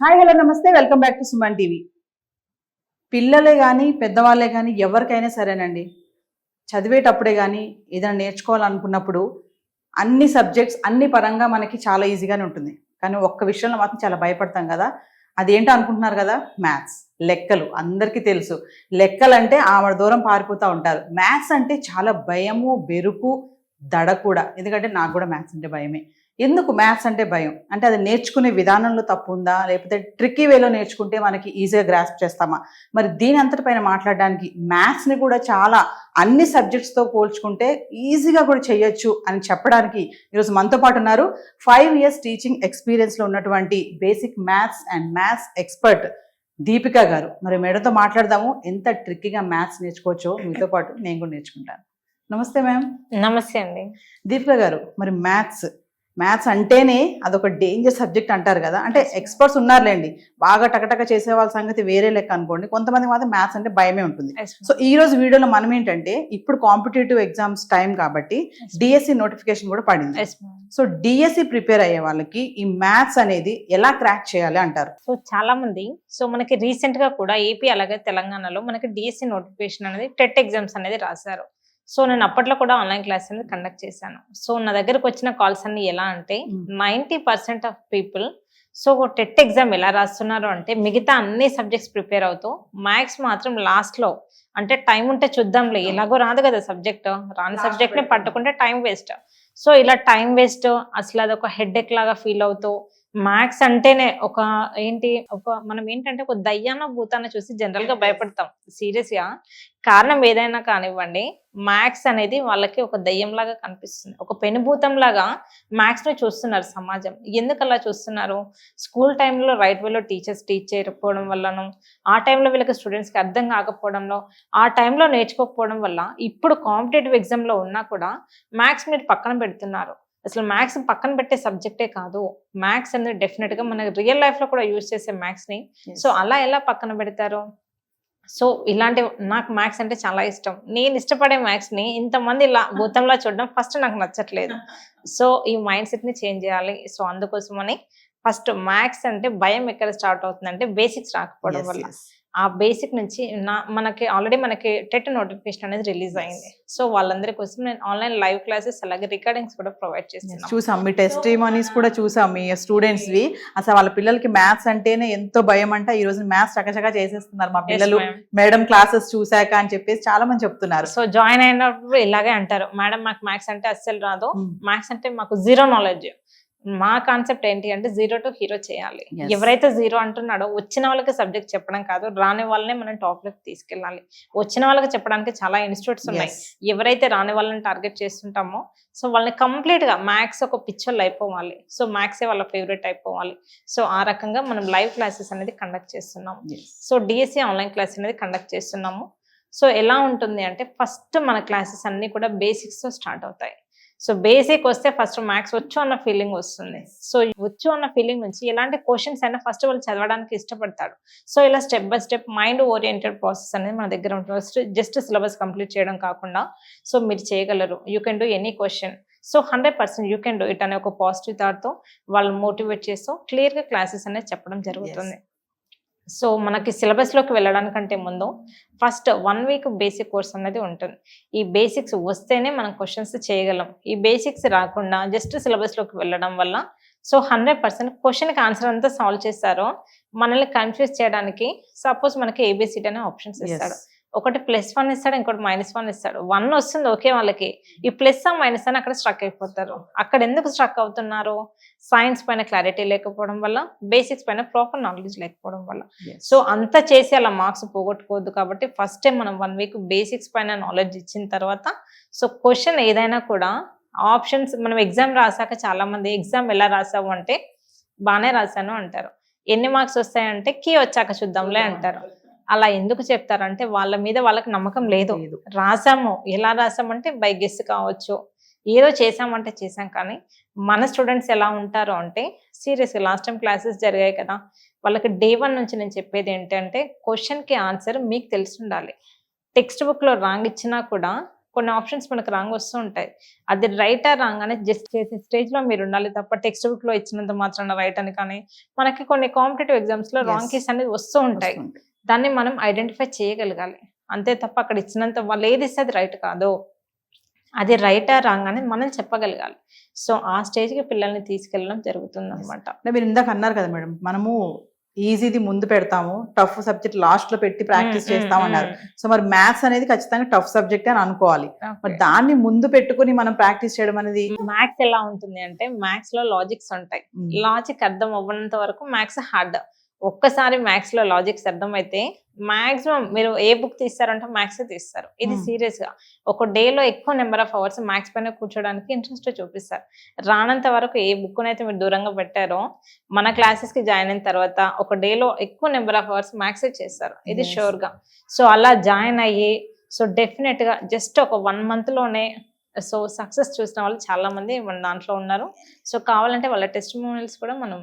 Hi hello నమస్తే welcome back to Suman TV. పిల్లలే కానీ పెద్దవాళ్ళే కానీ ఎవరికైనా సరేనండి, చదివేటప్పుడే కానీ ఏదైనా నేర్చుకోవాలనుకున్నప్పుడు అన్ని సబ్జెక్ట్స్ అన్ని పరంగా మనకి చాలా ఈజీగానే ఉంటుంది. కానీ ఒక్క విషయంలో మాత్రం చాలా భయపడతాం కదా. అదేంటో అనుకుంటున్నారు కదా, మ్యాథ్స్. లెక్కలు అందరికీ తెలుసు. లెక్కలంటే ఆవిడ దూరం పారిపోతూ ఉంటారు. మ్యాథ్స్ అంటే చాలా భయము, బెరుకు, దడ కూడా. ఎందుకంటే నాకు కూడా మ్యాథ్స్ అంటే భయమే. ఎందుకు మ్యాథ్స్ అంటే భయం అంటే, అది నేర్చుకునే విధానంలో తప్పు ఉందా, లేకపోతే ట్రిక్కీ వేలో నేర్చుకుంటే మనకి ఈజీగా గ్రాస్ప్ చేస్తామా? మరి దీని అంతటిపైన మాట్లాడడానికి, మ్యాథ్స్ని కూడా చాలా అన్ని సబ్జెక్ట్స్తో పోల్చుకుంటే ఈజీగా కూడా చేయొచ్చు అని చెప్పడానికి ఈరోజు మనతో పాటు ఉన్నారు 5 years టీచింగ్ ఎక్స్పీరియన్స్లో ఉన్నటువంటి basic maths and maths expert Deepika గారు. మరి మేడంతో మాట్లాడదాము, ఎంత ట్రిక్కీగా మ్యాథ్స్ నేర్చుకోవచ్చో మీతో పాటు నేను కూడా నేర్చుకుంటాను. నమస్తే మ్యామ్. నమస్తే అండి. దీపిక గారు, మరి మ్యాథ్స్ అంటేనే అదొక డేంజర్ సబ్జెక్ట్ అంటారు కదా. అంటే ఎక్స్పర్ట్స్ ఉన్నారులేండి, బాగా టకటక చేసే వాళ్ళ సంగతి వేరే లెక్క అనుకోండి. కొంతమంది మాత్రం మ్యాథ్స్ అంటే భయమే ఉంటుంది. సో ఈ రోజు వీడియోలో మనం ఏంటంటే, ఇప్పుడు కాంపిటేటివ్ ఎగ్జామ్స్ టైం కాబట్టి డిఎస్సి నోటిఫికేషన్ కూడా పడింది. సో డిఎస్సి ప్రిపేర్ అయ్యే వాళ్ళకి ఈ మ్యాథ్స్ అనేది ఎలా క్రాక్ చేయాలి అంటారు? సో చాలా మంది, సో మనకి రీసెంట్ గా కూడా ఏపీ అలాగే తెలంగాణలో మనకి డిఎస్సి నోటిఫికేషన్ అనేది టెట్ ఎగ్జామ్స్ అనేది రాశారు. సో నేను అప్పట్లో కూడా ఆన్లైన్ క్లాస్ అనేది కండక్ట్ చేశాను. సో నా దగ్గరకు వచ్చిన కాల్స్ అన్ని ఎలా అంటే 90% of people so TET exam ఎలా రాస్తున్నారు అంటే, మిగతా అన్ని సబ్జెక్ట్స్ ప్రిపేర్ అవుతూ మ్యాథ్స్ మాత్రం లాస్ట్ లో, అంటే టైం ఉంటే చూద్దాంలే, ఎలాగో రాదు కదా సబ్జెక్ట్, రాని సబ్జెక్ట్ ని పట్టుకుంటే టైం వేస్ట్. సో ఇలా టైం వేస్ట్, అసలు అదొక హెడ్ఏక్ లాగా ఫీల్ అవుతూ, మ్యాథ్స్ అంటేనే మనం ఏంటంటే ఒక దయ్యాన భూతాన్ని చూసి జనరల్ గా భయపడతాం. సీరియస్ గా కారణం ఏదైనా కానివ్వండి, మ్యాథ్స్ అనేది వాళ్ళకి ఒక దయ్యం లాగా కనిపిస్తుంది, ఒక పెనుభూతం లాగా మ్యాథ్స్ ని చూస్తున్నారు సమాజం. ఎందుకు అలా చూస్తున్నారు? స్కూల్ టైంలో రైట్ వేలో టీచర్స్ టీచ్ చేయకపోవడం వల్లను, ఆ టైంలో వీళ్ళకి స్టూడెంట్స్ కి అర్థం కాకపోవడంలో, ఆ టైంలో నేర్చుకోకపోవడం వల్ల ఇప్పుడు కాంపిటేటివ్ ఎగ్జామ్ లో ఉన్నా కూడా మ్యాథ్స్ మీరు పక్కన పెడుతున్నారు. అసలు మ్యాథ్స్ పక్కన పెట్టే సబ్జెక్టే కాదు. మ్యాథ్స్ అనేది డెఫినెట్ గా మన రియల్ లైఫ్ లో కూడా యూజ్ చేసే మ్యాథ్స్ ని సో అలా ఎలా పక్కన పెడతారు? సో ఇలాంటి, నాకు మ్యాథ్స్ అంటే చాలా ఇష్టం. నేను ఇష్టపడే మ్యాథ్స్ ని ఇంతమంది ఇలా భూతంలా చూడడం ఫస్ట్ నాకు నచ్చట్లేదు. సో ఈ మైండ్ సెట్ ని చేంజ్ చేయాలి. సో అందుకోసమని ఫస్ట్ మ్యాథ్స్ అంటే భయం ఎక్కడ స్టార్ట్ అవుతుందంటే, బేసిక్స్ రాకపోవడం వల్ల. ఆ బేసిక్ నుంచి మనకి టెట్ నోటిఫికేషన్ అనేది రిలీజ్ అయింది. సో వాళ్ళందరి కోసం నేను ఆన్లైన్ లైవ్ క్లాసెస్ అలాగే రికార్డింగ్స్ కూడా ప్రొవైడ్ చేస్తున్నాను. చూసాం మీ టెస్టిమోనీస్ కూడా చూసాం మీ స్టూడెంట్స్ వి. అసలు వాళ్ళ పిల్లలకి మ్యాథ్స్ అంటేనే ఎంతో భయం అంట. ఈ రోజు మ్యాథ్స్ చకచకా చేసేస్తున్నారు మా పిల్లలు, మేడం క్లాసెస్ చూసాక అని చెప్పేసి చాలా మంది చెప్తున్నారు. సో జాయిన్ అయినప్పుడు ఇలాగే అంటారు, మేడం మాకు మ్యాథ్స్ అంటే అస్సలు రాదు, మ్యాథ్స్ అంటే మాకు జీరో నాలెడ్జ్. మా కాన్సెప్ట్ ఏంటి అంటే, జీరో టు హీరో చేయాలి. ఎవరైతే జీరో అంటున్నాడో వచ్చిన వాళ్ళకి సబ్జెక్ట్ చెప్పడం కాదు, రాని వాళ్ళనే మనం టాప్ లోకి తీసుకెళ్ళాలి. వచ్చిన వాళ్ళకి చెప్పడానికి చాలా ఇన్స్టిట్యూట్స్ ఉన్నాయి. ఎవరైతే రాని వాళ్ళని టార్గెట్ చేస్తుంటామో సో వాళ్ళని కంప్లీట్ గా మ్యాథ్స్ ఒక పిక్చర్లు అయిపోవాలి. సో మ్యాథ్సే వాళ్ళ ఫేవరెట్ అయిపోవాలి. సో ఆ రకంగా మనం లైవ్ క్లాసెస్ అనేది కండక్ట్ చేస్తున్నాము. సో డిఎస్సి ఆన్లైన్ క్లాస్ అనేది కండక్ట్ చేస్తున్నాము. సో ఎలా ఉంటుంది అంటే, ఫస్ట్ మన క్లాసెస్ అన్ని కూడా బేసిక్స్ తో స్టార్ట్ అవుతాయి. సో బేసిక్ వస్తే ఫస్ట్ మ్యాథ్స్ వచ్చు అన్న ఫీలింగ్ వస్తుంది. సో వచ్చు అన్న ఫీలింగ్ నుంచి ఎలాంటి క్వశ్చన్స్ అయినా ఫస్ట్ వాళ్ళు చదవడానికి ఇష్టపడతాడు. సో ఇలా step by step mind oriented process అనేది మన దగ్గర ఉంటుంది. జస్ట్ సిలబస్ కంప్లీట్ చేయడం కాకుండా, సో మీరు చేయగలరు, you can do any question, so 100% you can do it అనే ఒక పాజిటివ్ థాట్తో వాళ్ళు మోటివేట్ చేస్తూ క్లియర్గా క్లాసెస్ అనేది చెప్పడం జరుగుతుంది. సో మనకి సిలబస్లోకి వెళ్ళడానికంటే ముందు ఫస్ట్ 1 week బేసిక్ కోర్స్ అనేది ఉంటుంది. ఈ బేసిక్స్ వస్తేనే మనం క్వశ్చన్స్ చేయగలం. ఈ బేసిక్స్ రాకుండా జస్ట్ సిలబస్లోకి వెళ్ళడం వల్ల సో 100% క్వశ్చన్కి ఆన్సర్ అంతా సాల్వ్ చేస్తారో మనల్ని కన్ఫ్యూజ్ చేయడానికి, సపోజ్ మనకి ఏబిసిడి అనే ఆప్షన్స్ ఇస్తాడు. ఒకటి +1 ఇస్తాడు, ఇంకోటి -1 ఇస్తాడు. 1 వస్తుంది ఓకే, వాళ్ళకి ఈ ప్లస్ మైనస్ అని అక్కడ స్ట్రక్ అయిపోతారు. అక్కడ ఎందుకు స్ట్రక్ అవుతున్నారు? సైన్స్ పైన క్లారిటీ లేకపోవడం వల్ల, బేసిక్స్ పైన ప్రాపర్ నాలెడ్జ్ లేకపోవడం వల్ల. సో అంతా చేసి అలా మార్క్స్ పోగొట్టుకోవద్దు. కాబట్టి ఫస్ట్ టైం మనం 1 week బేసిక్స్ పైన నాలెడ్జ్ ఇచ్చిన తర్వాత, సో క్వశ్చన్ ఏదైనా కూడా ఆప్షన్స్, మనం ఎగ్జామ్ రాసాక చాలా మంది ఎగ్జామ్ ఎలా రాసావు అంటే బాగానే రాశాను అంటారు. ఎన్ని మార్క్స్ వస్తాయంటే కీ వచ్చాక చూద్దాంలే అంటారు. అలా ఎందుకు చెప్తారంటే, వాళ్ళ మీద వాళ్ళకి నమ్మకం లేదు. రాసాము, ఎలా రాసామంటే బై గెస్ కావచ్చు, ఏదో చేసామంటే చేసాం. కానీ మన స్టూడెంట్స్ ఎలా ఉంటారు అంటే, సీరియస్గా లాస్ట్ టైం క్లాసెస్ జరిగాయి కదా, వాళ్ళకి డే 1 నుంచి నేను చెప్పేది ఏంటంటే, క్వశ్చన్కి ఆన్సర్ మీకు తెలిసి ఉండాలి. టెక్స్ట్ బుక్లో రాంగ్ ఇచ్చినా కూడా కొన్ని ఆప్షన్స్ మనకు రాంగ్ వస్తూ ఉంటాయి. అది రైట్ ఆ రాంగ్ అని జస్ట్ చేసే స్టేజ్ లో మీరు ఉండాలి తప్ప టెక్స్ట్ బుక్ లో ఇచ్చినంత మాత్రాన రైట్ అని కానీ, మనకి కొన్ని కాంపిటేటివ్ ఎగ్జామ్స్ లో రాంగ్ కీస్ అనేది వస్తూ ఉంటాయి. దాన్ని మనం ఐడెంటిఫై చేయగలగాలి. అంతే తప్ప అక్కడ ఇచ్చినంత వాళ్ళు ఏది ఇస్తే అది రైట్ కాదు, అది రైట్ ఆ రాంగ్ అనేది మనం చెప్పగలగాలి. సో ఆ స్టేజ్ కి పిల్లల్ని తీసుకెళ్ళడం జరుగుతుంది అనమాట. అంటే మీరు ఇందాక అన్నారు కదా మేడం, మనము ఈజీది ముందు పెడతాము, టఫ్ సబ్జెక్ట్ లాస్ట్ లో పెట్టి ప్రాక్టీస్ చేస్తాం అన్నారు. సో మరి మ్యాథ్స్ అనేది ఖచ్చితంగా టఫ్ సబ్జెక్ట్ అని అనుకోవాలి. మరి దాన్ని ముందు పెట్టుకుని మనం ప్రాక్టీస్ చేయడం అనేది మ్యాథ్స్ ఎలా ఉంటుంది అంటే, మ్యాథ్స్ లో లాజిక్స్ ఉంటాయి. లాజిక్ అర్థం అవ్వనంత వరకు మ్యాథ్స్ హార్డ్. ఒక్కసారి మ్యాథ్స్ లో లాజిక్స్ అర్థమైతే మాక్సిమం మీరు ఏ బుక్ తీస్తారంటే మ్యాథ్స్ తీస్తారు. ఇది సీరియస్ గా ఒక డేలో ఎక్కువ నెంబర్ ఆఫ్ అవర్స్ మ్యాథ్స్ పైన కూర్చోడానికి ఇంట్రెస్ట్ చూపిస్తారు. రానంత వరకు ఏ బుక్ అయితే మీరు దూరంగా పెట్టారో, మన క్లాసెస్ కి జాయిన్ అయిన తర్వాత ఒక డేలో ఎక్కువ నెంబర్ ఆఫ్ అవర్స్ మ్యాథ్స్ చేస్తారు. ఇది షూర్ గా. సో అలా జాయిన్ అయ్యి సో డెఫినెట్ గా జస్ట్ ఒక 1 month లోనే సో సక్సెస్ చూసిన వాళ్ళు చాలా మంది మన దాంట్లో ఉన్నారు. సో కావాలంటే వాళ్ళ టెస్టిమోనియల్స్ కూడా మనం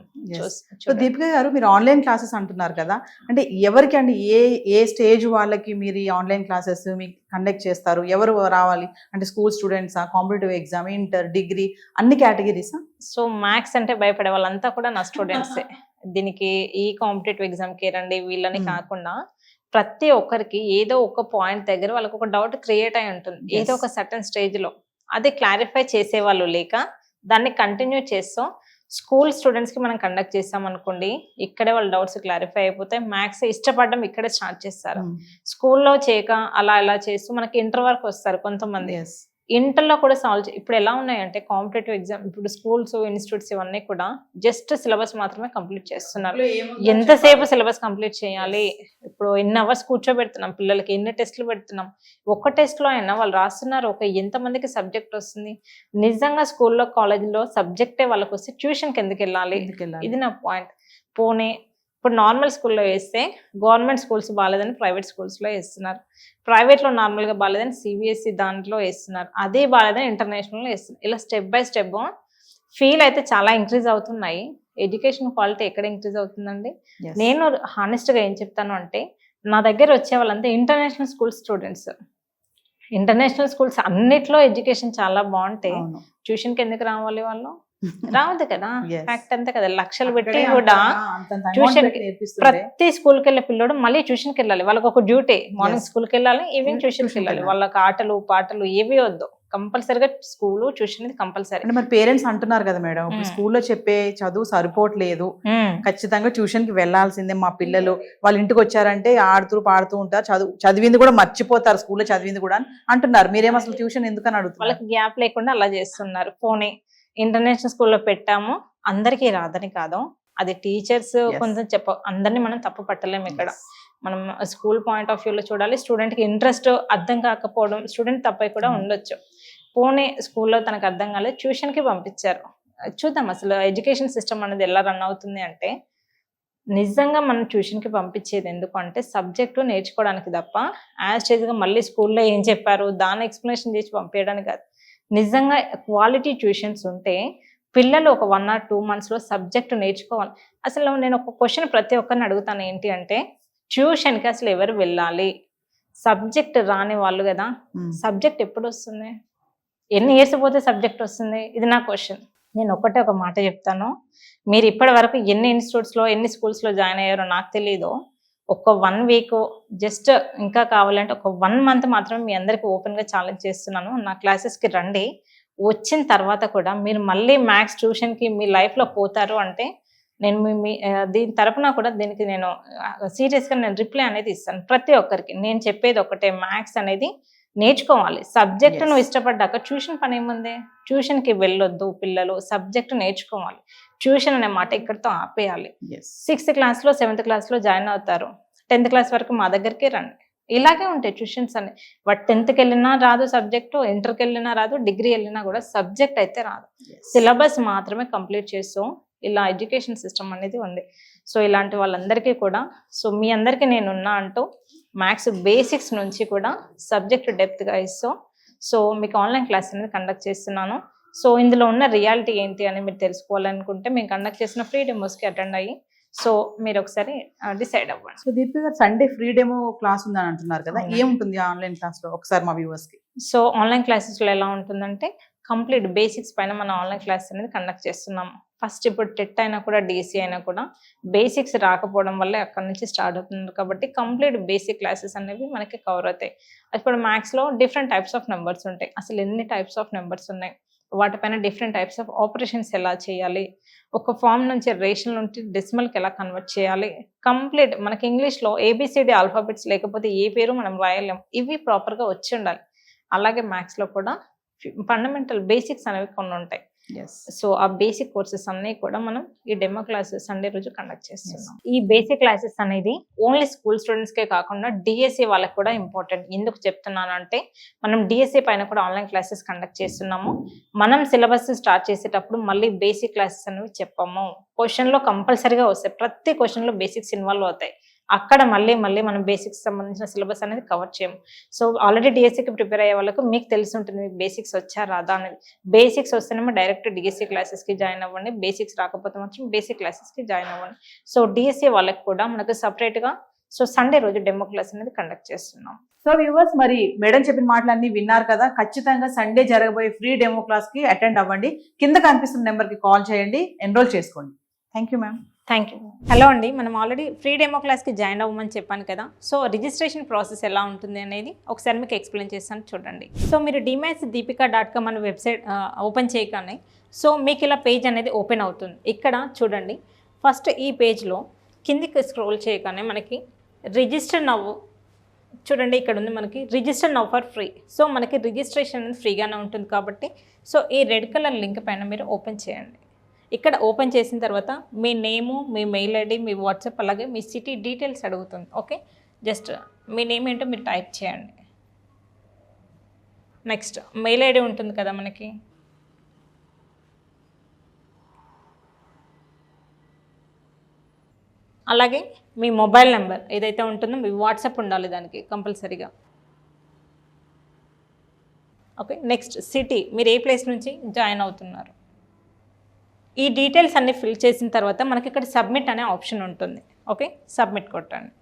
సో దీపిక గారు, మీరు ఆన్లైన్ క్లాసెస్ అంటున్నారు కదా, అంటే ఎవరికి అండి, ఏ స్టేజ్ వాళ్ళకి మీరు ఈ ఆన్లైన్ క్లాసెస్ మీకు కండక్ట్ చేస్తారు? ఎవరు రావాలి అంటే స్కూల్ స్టూడెంట్సా, కాంపిటేటివ్ ఎగ్జామ్, ఇంటర్, డిగ్రీ, అన్ని కేటగిరీసా? సో మ్యాథ్స్ అంటే భయపడే వాళ్ళంతా కూడా నా స్టూడెంట్సే. దీనికి ఈ కాంపిటేటివ్ ఎగ్జామ్ కి రండి వీళ్ళని కాకుండా ప్రతి ఒక్కరికి ఏదో ఒక పాయింట్ దగ్గర వాళ్ళకి ఒక డౌట్ క్రియేట్ అయి ఉంటుంది. ఏదో ఒక సర్టన్ స్టేజ్ లో అది క్లారిఫై చేసే వాళ్ళు లేక దాన్ని కంటిన్యూ చేస్తాం. స్కూల్ స్టూడెంట్స్ కి మనం కండక్ట్ చేస్తాం అనుకోండి, ఇక్కడే వాళ్ళ డౌట్స్ క్లారిఫై అయిపోతాయి. మ్యాథ్స్ ఇష్టపడడం ఇక్కడే స్టార్ట్ చేస్తారు. స్కూల్లో చేయక అలా ఎలా చేస్తూ మనకి ఇంటర్ వరకు వస్తారు కొంతమంది. ఇంటర్లో కూడా సాల్వ్ ఇప్పుడు ఎలా ఉన్నాయంటే కాంపిటేటివ్ ఎగ్జామ్, ఇప్పుడు స్కూల్స్, ఇన్స్టిట్యూట్స్ ఇవన్నీ కూడా జస్ట్ సిలబస్ మాత్రమే కంప్లీట్ చేస్తున్నారు. ఎంతసేపు సిలబస్ కంప్లీట్ చేయాలి? ఇప్పుడు ఎన్ని అవర్స్ కూర్చోబెడుతున్నాం పిల్లలకి, ఎన్ని టెస్ట్లు పెడుతున్నాం? ఒక్క టెస్ట్ లో అయినా వాళ్ళు రాస్తున్నారు. ఎంతమందికి సబ్జెక్ట్ వస్తుంది? నిజంగా స్కూల్లో, కాలేజీలో సబ్జెక్టే వాళ్ళకి వస్తే ట్యూషన్కి ఎందుకు వెళ్ళాలి? ఇది నా పాయింట్. పోనీ ఇప్పుడు నార్మల్ స్కూల్లో వేస్తే గవర్నమెంట్ స్కూల్స్ బాగాలేదని ప్రైవేట్ స్కూల్స్లో వేస్తున్నారు. ప్రైవేట్లో నార్మల్గా బాగాలేదని సిబిఎస్ఈ దాంట్లో వేస్తున్నారు. అదే బాగాలేదని ఇంటర్నేషనల్లో వేస్తున్నారు. ఇలా స్టెప్ బై స్టెప్ ఫీల్ అయితే చాలా ఇంక్రీజ్ అవుతున్నాయి. ఎడ్యుకేషన్ క్వాలిటీ ఎక్కడ ఇంక్రీజ్ అవుతుందండి? నేను హానెస్ట్గా ఏం చెప్తాను అంటే, నా దగ్గర వచ్చే వాళ్ళంతా international school students. International schools అన్నిట్లో ఎడ్యుకేషన్ చాలా బాగుంటాయి. ట్యూషన్కి ఎందుకు రావాలి వాళ్ళు? రావద్దు కదా. ఫ్యాక్ట్ అంతే కదా. లక్షలు పెట్టి కూడా ట్యూషన్, ప్రతి స్కూల్కి వెళ్ళే పిల్లడు మళ్ళీ ట్యూషన్కి వెళ్ళాలి. వాళ్ళకి ఒక డ్యూటీ, మార్నింగ్ స్కూల్కి వెళ్ళాలి, ఈవినింగ్ ట్యూషన్కి వెళ్ళాలి. వాళ్ళకి ఆటలు పాటలు ఏవి వద్దు, కంపల్సరీగా స్కూల్ ట్యూషన్ ఇది కంపల్సరీ. అంటే మరి పేరెంట్స్ అంటున్నారు కదా మేడం, స్కూల్లో చెప్పే చదువు సరిపోవట్లేదు, ఖచ్చితంగా ట్యూషన్ కి వెళ్లాల్సిందే మా పిల్లలు, వాళ్ళ ఇంటికి వచ్చారంటే ఆడుతూ పాడుతూ ఉంటారు, చదివింది కూడా మర్చిపోతారు, స్కూల్లో చదివింది కూడా అంటున్నారు. మీరేం అసలు ట్యూషన్ ఎందుకని అడుగుతున్నారు? వాళ్ళకి గ్యాప్ లేకుండా అలా చేస్తున్నారు. పోనీ ఇంటర్నేషనల్ స్కూల్లో పెట్టాము, అందరికీ రాదని కాదు, అది టీచర్స్ కొంచెం అందరినీ మనం తప్పు పట్టలేము. ఇక్కడ మనం స్కూల్ పాయింట్ ఆఫ్ వ్యూలో చూడాలి. స్టూడెంట్కి ఇంట్రెస్ట్ అర్థం కాకపోవడం స్టూడెంట్ తప్పై కూడా ఉండొచ్చు. పోనీ స్కూల్లో తనకు అర్థం కాలేదు, ట్యూషన్కి పంపించారు. చూద్దాం అసలు ఎడ్యుకేషన్ సిస్టమ్ అనేది ఎలా రన్ అవుతుంది అంటే, నిజంగా మనం ట్యూషన్కి పంపించేది ఎందుకు అంటే సబ్జెక్టు నేర్చుకోవడానికి తప్ప యాజ్ స్టేజ్గా మళ్ళీ స్కూల్లో ఏం చెప్పారు దాన్ని ఎక్స్ప్లెనేషన్ చేసి పంపించడానికి కాదు. నిజంగా క్వాలిటీ ట్యూషన్స్ ఉంటే పిల్లలు ఒక 1 or 2 monthsలో సబ్జెక్టు నేర్చుకోవాలి. అసలు నేను ఒక క్వశ్చన్ ప్రతి ఒక్కరిని అడుగుతాను, ఏంటి అంటే ట్యూషన్కి అసలు ఎవరు వెళ్ళాలి? సబ్జెక్ట్ రాని వాళ్ళు కదా. సబ్జెక్ట్ ఎప్పుడు వస్తుంది? ఎన్ని ఇయర్స్ పోతే సబ్జెక్ట్ వస్తుంది? ఇది నా క్వశ్చన్. నేను ఒక మాట చెప్తాను, మీరు ఇప్పటి వరకు ఎన్ని ఇన్స్టిట్యూట్స్లో ఎన్ని స్కూల్స్లో జాయిన్ అయ్యారో నాకు తెలీదు. ఒక 1 week జస్ట్, ఇంకా కావాలంటే ఒక 1 month మాత్రమే మీ అందరికీ ఓపెన్గా ఛాలెంజ్ చేస్తున్నాను. నా క్లాసెస్కి రండి. వచ్చిన తర్వాత కూడా మీరు మళ్ళీ మ్యాథ్స్ ట్యూషన్కి మీ లైఫ్లో పోతారు అంటే నేను దీని తరపున కూడా దీనికి నేను సీరియస్గా నేను రిప్లై అనేది ఇస్తాను. ప్రతి ఒక్కరికి నేను చెప్పేది ఒకటే, మ్యాథ్స్ అనేది నేర్చుకోవాలి. సబ్జెక్ట్ నువ్వు ఇష్టపడ్డాక ట్యూషన్ పని ఏముంది? ట్యూషన్కి వెళ్ళొద్దు పిల్లలు, సబ్జెక్ట్ నేర్చుకోవాలి. ట్యూషన్ అనే మాట ఇక్కడితో ఆపేయాలి. 6th classలో 7th classలో జాయిన్ అవుతారు, 10th class వరకు మా దగ్గరికి రండి. ఇలాగే ఉంటాయి ట్యూషన్స్ అని. బట్ 10th వెళ్ళినా రాదు సబ్జెక్టు, ఇంటర్కి వెళ్ళినా రాదు, డిగ్రీ వెళ్ళినా కూడా సబ్జెక్ట్ అయితే రాదు. సిలబస్ మాత్రమే కంప్లీట్ చేస్తూ ఇలా ఎడ్యుకేషన్ సిస్టమ్ అనేది ఉంది. సో ఇలాంటి వాళ్ళందరికీ కూడా, సో మీ అందరికీ నేనున్నా అంటూ మ్యాథ్స్ బేసిక్స్ నుంచి కూడా సబ్జెక్ట్ డెప్త్గా ఇస్తూ సో మీకు ఆన్లైన్ క్లాస్ అనేది కండక్ట్ చేస్తున్నాను. సో ఇందులో ఉన్న రియాలిటీ ఏంటి అని మీరు తెలుసుకోవాలనుకుంటే మేము కండక్ట్ చేసిన ఫ్రీ డెమోస్కి అటెండ్ అయ్యి సో మీరు ఒకసారి డిసైడ్ అవ్వండి. సో దీపిక గారు, సండే ఫ్రీ డెమో క్లాస్ ఉందని అంటున్నారు కదా, అవునండి. ఏముంటుంది ఆన్లైన్ క్లాస్ లో ఒకసారి మా వ్యూవర్స్ కి? సో ఆన్లైన్ క్లాసెస్లో ఎలా ఉంటుందంటే కంప్లీట్ బేసిక్స్ పైన మనం ఆన్లైన్ క్లాస్ అనేది కండక్ట్ చేస్తున్నాము. ఫస్ట్ ఇప్పుడు టెట్ అయినా కూడా డిఎస్సి అయినా కూడా బేసిక్స్ రాకపోవడం వల్ల అక్కడ నుంచి స్టార్ట్ అవుతుంది కాబట్టి కంప్లీట్ బేసిక్ క్లాసెస్ అనేవి మనకి కవర్ అవుతాయి. ఇప్పుడు మ్యాథ్స్లో డిఫరెంట్ టైప్స్ ఆఫ్ నెంబర్స్ ఉంటాయి. అసలు ఎన్ని టైప్స్ ఆఫ్ నెంబర్స్ ఉన్నాయి, వాటిపైన డిఫరెంట్ టైప్స్ ఆఫ్ ఆపరేషన్స్ ఎలా చేయాలి, ఒక ఫామ్ నుంచి రేషనల్ నుంచి డెసిమల్కి ఎలా కన్వర్ట్ చేయాలి, కంప్లీట్ మనకి ఇంగ్లీష్లో ఏబిసిడి ఆల్ఫాబెట్స్ లేకపోతే ఏ పేరు మనం రాయలేం. ఇవి ప్రాపర్గా వచ్చి ఉండాలి. అలాగే మ్యాథ్స్లో కూడా ఫండమెంటల్ బేసిక్స్ అనేవి కొన్ని ఉంటాయి. సో ఆ బేసిక్ కోర్సెస్ అన్ని కూడా మనం ఈ డెమో క్లాసెస్ సండే రోజు కండక్ట్ చేస్తున్నాం. ఈ బేసిక్ క్లాసెస్ అనేది ఓన్లీ స్కూల్ స్టూడెంట్స్ కే కాకుండా డిఎస్సి వాళ్ళకి కూడా ఇంపార్టెంట్. ఎందుకు చెప్తున్నాను అంటే మనం డిఎస్సి పైన కూడా ఆన్లైన్ క్లాసెస్ కండక్ట్ చేస్తున్నాము. మనం సిలబస్ స్టార్ట్ చేసేటప్పుడు మళ్ళీ బేసిక్ క్లాసెస్ అనేవి చెప్పాము. క్వశ్చన్ లో కంపల్సరీగా వస్తాయి, ప్రతి క్వశ్చన్ లో బేసిక్స్ ఇన్వాల్వ్ అవుతాయి. అక్కడ మళ్ళీ మన బేసిక్స్ సంబంధించిన సిలబస్ అనేది కవర్ చేయము. సో ఆల్రెడీ డిఎస్సికి ప్రిపేర్ అయ్యే వాళ్ళకు మీకు తెలిసి ఉంటుంది మీకు బేసిక్స్ వచ్చా రాదా అనేది. బేసిక్స్ వస్తేనేమో డైరెక్ట్ డిఎస్సి క్లాసెస్కి జాయిన్ అవ్వండి, బేసిక్స్ రాకపోతే మాత్రం బేసిక్ క్లాసెస్కి జాయిన్ అవ్వండి. సో డిఎస్సి వాళ్ళకి కూడా మనకు సపరేట్గా సో సండే రోజు డెమో క్లాస్ అనేది కండక్ట్ చేస్తున్నాం. సో వ్యూవర్స్, మరి మేడం చెప్పిన మాటలన్నీ విన్నారు కదా, ఖచ్చితంగా సండే జరగబోయే ఫ్రీ డెమో క్లాస్ కి అటెండ్ అవ్వండి. కింద కనిపిస్తున్న నెంబర్ కి కాల్ చేయండి, ఎన్రోల్ చేసుకోండి. Thank you ma'am. Thank you. Hello అండి, మనం ఆల్రెడీ ఫ్రీ డెమో క్లాస్కి జాయిన్ అవ్వమని చెప్పాను కదా. సో రిజిస్ట్రేషన్ ప్రాసెస్ ఎలా ఉంటుంది అనేది ఒకసారి మీకు ఎక్స్ప్లెయిన్ చేస్తాను చూడండి. సో మీరు dmathsdeepika.com అనే వెబ్సైట్ ఓపెన్ చేయగానే సో మీకు ఇలా పేజ్ అనేది ఓపెన్ అవుతుంది. ఇక్కడ చూడండి, ఫస్ట్ ఈ పేజ్లో కిందికి స్క్రోల్ చేయగానే మనకి రిజిస్టర్ నవ్వు చూడండి, ఇక్కడ ఉంది మనకి register now for free. So మనకి రిజిస్ట్రేషన్ అనేది ఫ్రీగానే ఉంటుంది కాబట్టి సో ఈ రెడ్ కలర్ లింక్ పైన మీరు ఓపెన్ చేయండి. ఇక్కడ ఓపెన్ చేసిన తర్వాత మీ నేము, మీ మెయిల్ ఐడి, మీ వాట్సాప్, అలాగే మీ సిటీ డీటెయిల్స్ అడుగుతుంది. ఓకే, జస్ట్ మీ నేమ్ ఏంటో మీరు టైప్ చేయండి. నెక్స్ట్ మెయిల్ ఐడి ఉంటుంది కదా మనకి, అలాగే మీ మొబైల్ నెంబర్ ఏదైతే ఉంటుందో మీ వాట్సాప్ ఉండాలి దానికి కంపల్సరీగా. ఓకే, నెక్స్ట్ సిటీ, మీరు ఏ ప్లేస్ నుంచి జాయిన్ అవుతున్నారు. ఈ డీటెయిల్స్ అన్ని ఫిల్ చేసిన తర్వాత మనకి ఇక్కడ సబ్మిట్ అనే ఆప్షన్ ఉంటుంది. ఓకే, సబ్మిట్ కొట్టండి.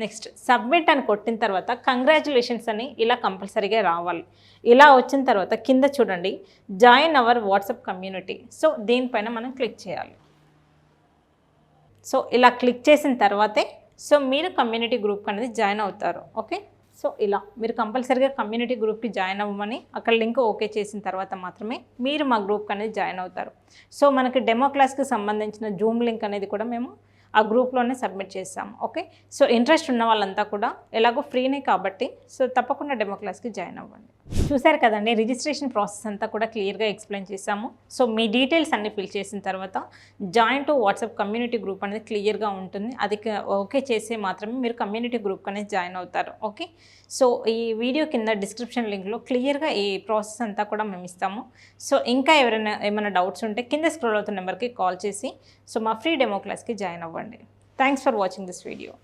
నెక్స్ట్ సబ్మిట్ అని కొట్టిన తర్వాత కంగ్రాచులేషన్స్ అని ఇలా కంపల్సరీగా రావాలి. ఇలా వచ్చిన తర్వాత కింద చూడండి join our WhatsApp community. So దీనిపైన మనం క్లిక్ చేయాలి. సో ఇలా క్లిక్ చేసిన తర్వాతే సో మీరు కమ్యూనిటీ గ్రూప్ అనేది జాయిన్ అవుతారు. ఓకే, సో ఇలా మీరు కంపల్సరీగా కమ్యూనిటీ గ్రూప్కి జాయిన్ అవ్వమని అక్కడ లింక్ ఓకే చేసిన తర్వాత మాత్రమే మీరు మా గ్రూప్ అనేది జాయిన్ అవుతారు. సో మనకి డెమో క్లాస్కి సంబంధించిన జూమ్ లింక్ అనేది కూడా మేము ఆ గ్రూప్లోనే సబ్మిట్ చేస్తాము. ఓకే, సో ఇంట్రెస్ట్ ఉన్న వాళ్ళంతా కూడా ఎలాగో ఫ్రీనే కాబట్టి సో తప్పకుండా డెమో క్లాస్కి జాయిన్ అవ్వండి. చూసారు కదండి, రిజిస్ట్రేషన్ ప్రాసెస్ అంతా కూడా క్లియర్గా ఎక్స్ప్లెయిన్ చేశాము. సో మీ డీటెయిల్స్ అన్ని ఫిల్ చేసిన తర్వాత join to WhatsApp community group అనేది క్లియర్గా ఉంటుంది. అది ఓకే చేస్తే మాత్రమే మీరు కమ్యూనిటీ గ్రూప్ అనేది జాయిన్ అవుతారు. ఓకే, సో ఈ వీడియో కింద డిస్క్రిప్షన్ లింక్లో క్లియర్గా ఈ ప్రాసెస్ అంతా కూడా మేము ఇస్తాము. సో ఇంకా ఏమైనా డౌట్స్ ఉంటే కింద స్క్రోల్ అవుతున్న నెంబర్కి కాల్ చేసి సో మా ఫ్రీ డెమో క్లాస్కి జాయిన్ అవ్వండి. Thanks for watching this video.